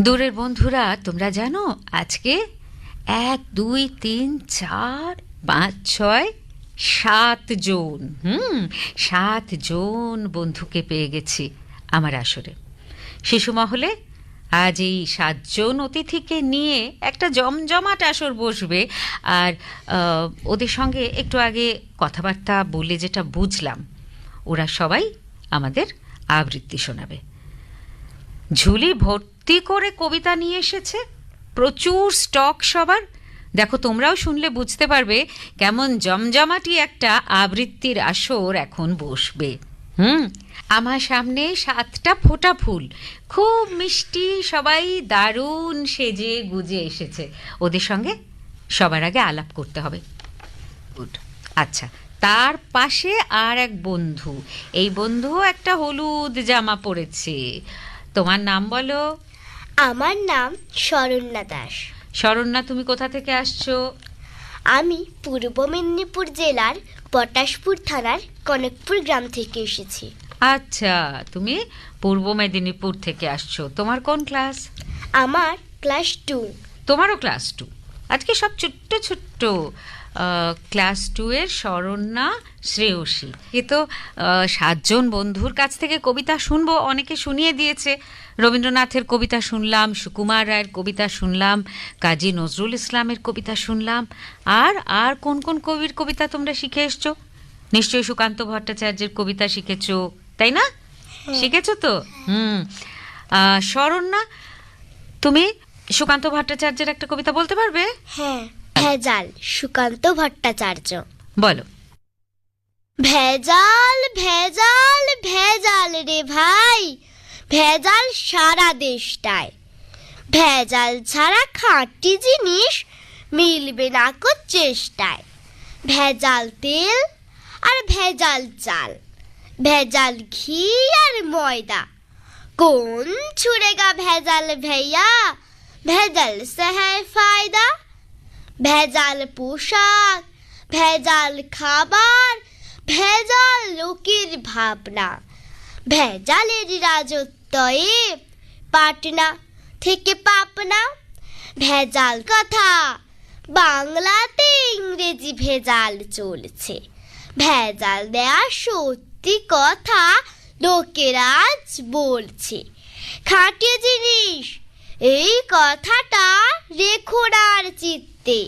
দূরের বন্ধুরা, তোমরা জানো আজকে 1 2 3 4 5 6 7 জন 7 জন বন্ধুকে পেয়ে গেছি আমার আসরে। শিশু মহলে আজ এই 7 জন অতিথিকে নিয়ে একটা জমজমাট আসর বসবে। আর ওদের সঙ্গে একটু আগে কথাবার্তা বলে যেটা বুঝলাম, ওরা সবাই আমাদের আবৃত্তি শোনাবে। ঝুলি ভর্তি করে কবিতা নিয়ে এসেছে, প্রচুর স্টক সবার। দেখো, তোমরাও শুনলে বুঝতে পারবে কেমন জমজমাটি একটা আবৃত্তির আসর এখন বসবে। আমার সামনে 7টা ফোঁটা ফুল, খুব মিষ্টি, সবাই দারুণ সেজে গুজে এসেছে। ওদের সঙ্গে সবার আগে আলাপ করতে হবে। গুড। আচ্ছা, তার পাশে আর এক বন্ধু, এই বন্ধু একটা হলুদ জামা পরেছে। তোমার নাম বলো। আমার নাম শরণ্যা দাস। শরণ্যা, তুমি কোথা থেকে আসছো? আমি পূর্ব মেদিনীপুর জেলার পটাশপুর থানার কনকপুর গ্রাম থেকে এসেছি। আচ্ছা, তুমি পূর্ব মেদিনীপুর থেকে আসছো। তোমার কোন ক্লাস? আমার ক্লাস 2। তোমারও ক্লাস 2। আজকে সব ছোট্ট ছোট্ট ক্লাস 2 এর শরণ্যা, শ্রেয়সী। এ তো 7 জন বন্ধুর কাছ থেকে কবিতা শুনবো। অনেকে শুনিয়ে দিয়েছে। রবীন্দ্রনাথের কবিতা শুনলাম, সুকুমার রায়ের কবিতা শুনলাম, কাজী নজরুল ইসলামের কবিতা শুনলাম। আর কোন কোন কবির কবিতা তোমরা শিখে এসছো? নিশ্চয়ই সুকান্ত ভট্টাচার্যের কবিতা শিখেছো, তাই না? শিখেছো তো? শরণ্যা, তুমি সুকান্ত ভট্টাচার্যের একটা কবিতা বলতে পারবে? হ্যাঁ, ভেজাল, সুকান্ত ভট্টাচার্য। বলো। ভেজাল ভেজাল ভেজাল রে ভাই, ভেজাল সারা দেশটায়। ভেজাল ছাড়া খাঁটি জিনিস মিলবে না কো চেষ্টায়। ভেজাল তেল আর ভেজাল চাল, ভেজাল ঘি আর ময়দা, কোন ছুড়েগা ভেজাল ভैया, ভেজাল সে হ্যায় ফায়দা। ভেজাল পোশাক, ভেজাল খাবার, ভেজাল লোকের ভাবনা, ভেজালের রাজত্বয়ে পাটনা থেকে পাপনা। ভেজাল কথা বাংলাতে ইংরেজি ভেজাল চলছে, ভেজাল দেয়া সত্যি কথা লোকেরা আজ বলছে। খাঁটি জিনিস এই কথাটা রেখো আর চিত্তে,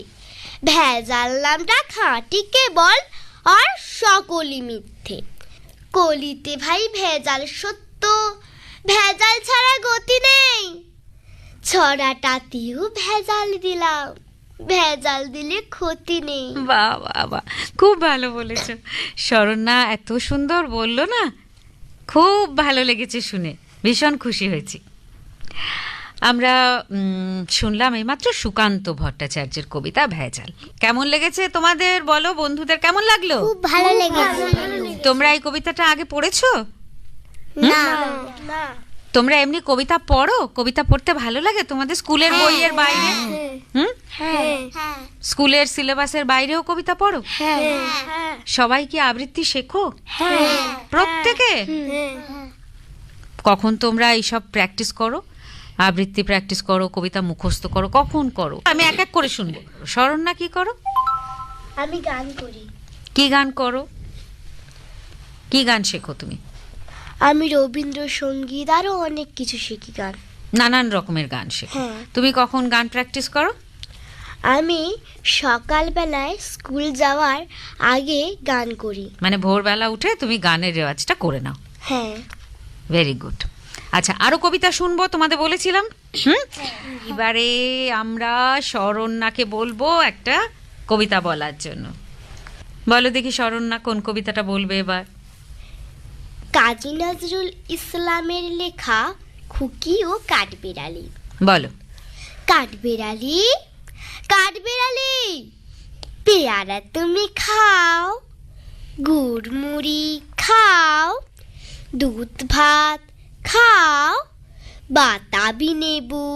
ভেজাল নামটা খাঁটি কেবল আর সকলই মিথ্যে। কলিতে ভাই ভেজাল সত্য, ভেজাল ছাড়া গতি নেই। ছড়াটাতেও ভেজাল দিলাম, ভেজাল দিলে ক্ষতি নেই। বাহ বাহ বাহ, খুব ভালো বলেছ শরণ্যা। এত সুন্দর বললো না, খুব ভালো লেগেছে শুনে, ভীষণ খুশি হয়েছি। আমরা শুনলাম এইমাত্র সুকান্ত ভট্টাচার্যের কবিতা ভেজাল। কেমন লেগেছে তোমাদের? বলো, বন্ধুদের কেমন লাগলো? খুব ভালো লেগেছে। তোমরা এই কবিতাটা আগে পড়েছো? না, তোমরা এমনি কবিতা পড়ো? কবিতা পড়তে ভালো লাগে তোমাদের? স্কুলের বইয়ের বাইরে? স্কুলের সিলেবাসের বাইরেও কবিতা পড়ো? সবাই কি আবৃত্তি শেখো? প্রত্যেকে? কখন তোমরা এইসব প্র্যাকটিস করো? আবৃত্তি প্র্যাকটিস করো, কবিতা মুখস্থ করো, কখন করো? আমি এক এক করে শুনবো। শরণ্যা, কি করো? আমি গান করি। কি গান করো? কি গান শেখো তুমি? আমি রবীন্দ্রসঙ্গীত আরো অনেক কিছু শিখি গান। নানান রকমের গান শেখো। হ্যাঁ। তুমি কখন গান প্র্যাকটিস করো? আমি সকালবেলায় স্কুল যাওয়ার আগে গান করি। মানে ভোরবেলা উঠে তুমি গানের রেওয়াজটা করে নাও। হ্যাঁ। Very good. আচ্ছা, আরো কবিতা শুনবো তোমাদের বলেছিলাম। এবারে আমরা শরণ্যাকে বলবো একটা কবিতা বলার জন্য। বলো দেখি শরণ্যা, কোন কবিতাটা বলবে এবার? কাজী নজরুল ইসলামের লেখা খুকি ও কাঠবিড়ালি। বলো। কাঠবিড়ালি, কাঠবিড়ালি, পেয়ারা তুমি খাও, গুড় মুড়ি খাও, দুধ ভাত খাও, বাতাবি নেবু,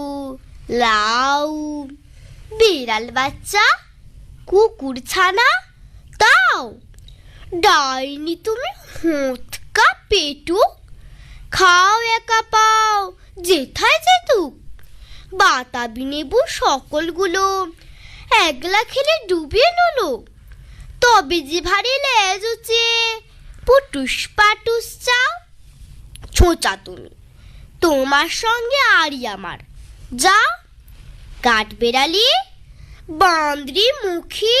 লাউ, বিড়াল বাচ্চা, কুকুর ছানা তাও। ডাইনি তুমি হোঁতকা পেটুক, খাও একা পাও যেথায় যেতুক, বাতাবি নেবু সকলগুলো একলা খেলে ডুবিয়ে নলো, তবে যে ভারী লেজ উঁচিয়ে পুটুস পাটুস চাও। ছোঁচা তুমি, তোমার সঙ্গে আরই আমার, যা। কাঠবেড়ালি, বান্দ্রি মুখী,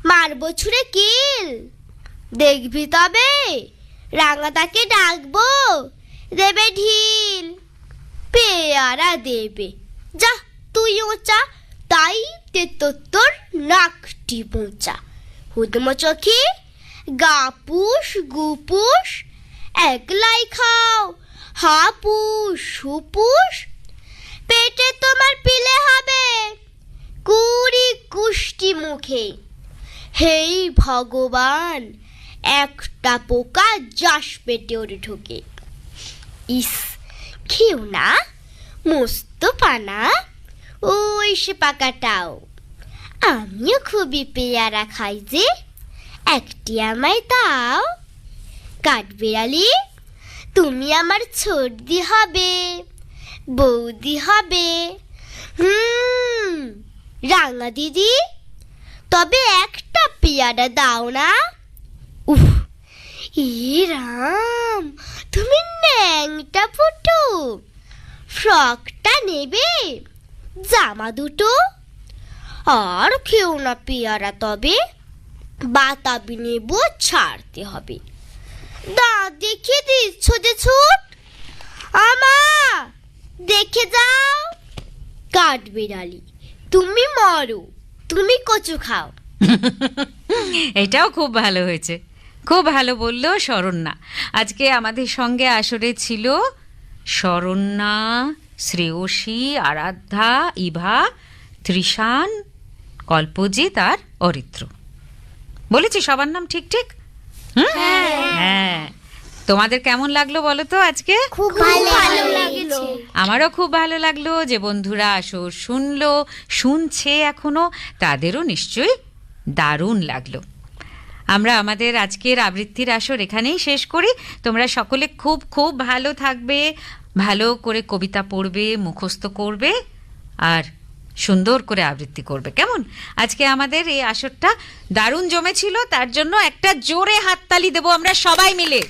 মারব ছুঁড়ে কিল। দেখবি তবে রাঙাদাকে ডাকবো, দেবে ঢিল। পেয়ারা দেবে, যা তুইও চা, তাই তোর নাকটি মোচা। হুদম চোখে গাপুস গুপুস, একলাই খাও হাপুস হুপুস। পেটে তোমার পিলে হবে 20 কুষ্টি মুখে। হেই ভগবান, একটা পোকা যাস পেটে ওর ঢোকে। ইস, খেও না, মস্ত পানা, ওই সে পাকাটাও। আমিও খুবই পেয়ারা খাই যে, একটি আমায় দাও। কাঠবিড়ালি, তুমি আমার ছোটদি হবে, বৌদি হবে। রাঙা দিদি, তবে একটা পেয়ারা দাও না। উফ, এ রাম, তুমি ন্যাংটা ফুটো। ফ্রকটা নেবে, জামা দুটো। আর খেও না পেয়ারা তবে, বাতাবি নেবো ছাড়তে হবে। দাঁত দেখিয়ে দিচ্ছ যে ছুট, আমা দেখে যাও। কাঠবিড়ালি, তুমি মরো, তুমি কচু খাও। এটাও খুব ভালো হয়েছে, খুব ভালো বললো শরণ্যা। আজকে আমাদের সঙ্গে আসরে ছিল শরণ্যা, শ্রেয়সী, আরাধ্যা, ইভা, ত্রিশান, কল্পজিৎ আর অরিত্র। বলেছি সবার নাম ঠিক ঠিক? হ্যাঁ, তোমাদের কেমন লাগলো বলো তো আজকে? খুব ভালো লাগলো। আমারও খুব ভালো লাগলো যে বন্ধুরা আসর শুনলো, শুনছে এখনো, তাদেরও নিশ্চয়ই দারুণ লাগলো। আমরা আমাদের আজকের আবৃত্তির আসর এখানেই শেষ করি। তোমরা সকলে খুব খুব ভালো থাকবে, ভালো করে কবিতা পড়বে, মুখস্থ করবে আর সুন্দর করে আবৃত্তি করবে, কেমন? আজকে আমাদের এই আসরটা দারুণ জমেছিল, তার জন্য একটা জোরে হাততালি দেবো আমরা সবাই মিলে।